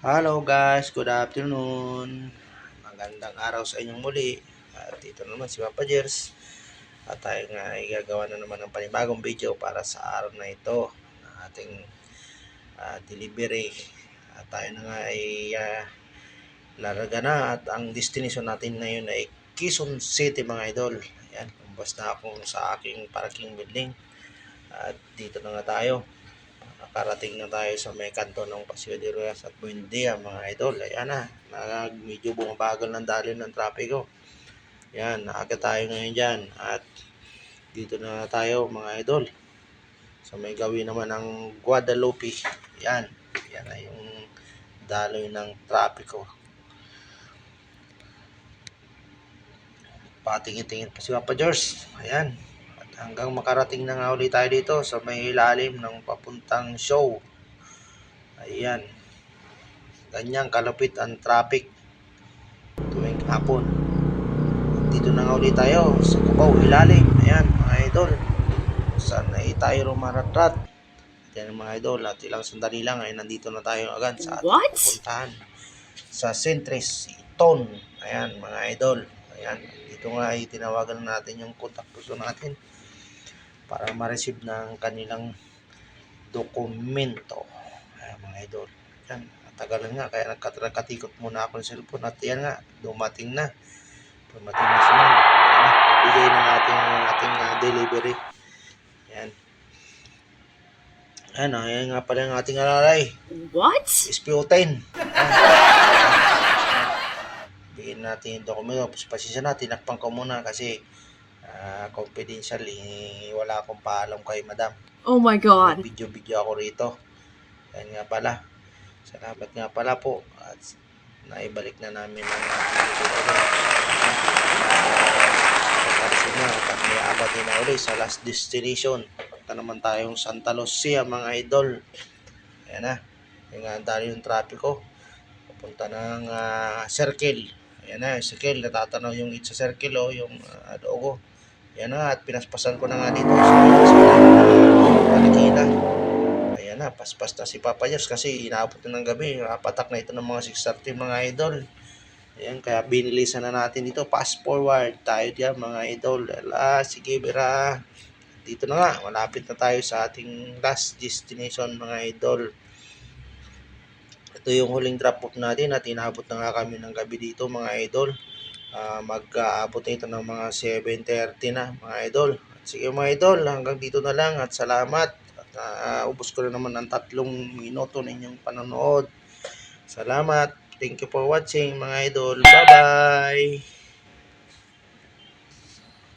Hello guys, good afternoon. Magandang araw sa inyong muli. At dito naman si Papa Jers. At tayo nga ay gagawa na naman ng panibagong video para sa araw na ito ng ating delivery. At tayo na nga ay laraga na at ang destination natin ngayon ay Quezon City mga idol. Ayan, lumbas na ako sa aking parking building. At dito na nga tayo. Nakarating na tayo sa may kanto ng Paseo de Ruelas at Buendia mga idol. Ayan na, medyo bumabagal ng daloy ng trapiko. Ayan, naagad tayo ngayon dyan. At dito na tayo mga idol. So may gawin naman ng Guadalupe. Ayan, yan na yung daloy ng trapiko. Patingin-tingin pa si Papa George. Ayan. Hanggang makarating na nga ulit tayo dito sa may ilalim ng papuntang show. Ayan. Ganyang kalapit ang traffic tuwing hapon. Dito na nga ulit tayo sa Cubao ilalim. Ayan mga idol. Saan ay tayo rumaratrat. Ayan mga idol. At ilang sandali lang ay nandito na tayo agad sa ating pupuntahan. Sa Centres Iton. Ayan mga idol. Ayan. Dito nga ay tinawagan natin yung contact person natin para ma-receive ng kanilang dokumento. Ayan mga idol. Yan, tagalan nga kaya nagkatikot muna ako ng cellphone at yan nga, dumating na sila. Bigay na natin ang ating delivery. Yan. Ayan nga pala yung ating alalay. What? SPO10. Bigyan natin yung dokumento. Pasensya na, tinakpan ko muna kasi confidential, wala akong paalam kay madam. Oh my God. Video ako rito. Ayan nga pala. Salamat nga pala po. At naibalik na namin ang pagkarisin na. At may abatin na ulit sa last destination. Punta naman tayong Santa Lucia mga idol. Ayan na. Yung nga dali yung trapiko. Papunta ng circle. Ayan na, circle. Natatanaw yung sa circle o yung logo. Ayan na, at pinaspasan ko na nga dito sa Palikina. Ayan na, paspas na si Papa Jers kasi inaabot na ng gabi. Patak na ito ng mga 6:30 mga idol. Ayan, kaya binilisan na natin dito. Fast forward tayo diyan mga idol. Sige, Bira. Dito na nga, malapit na tayo sa ating last destination mga idol. Ito yung huling drop off natin at inaabot na nga kami ng gabi dito mga idol. Mag-aabot ito ng mga 7:30 na mga idol. Sige mga idol, hanggang dito na lang at salamat. At ubos ko na naman ng 3 minuto na inyong panonood. Salamat. Thank you for watching mga idol. Bye-bye.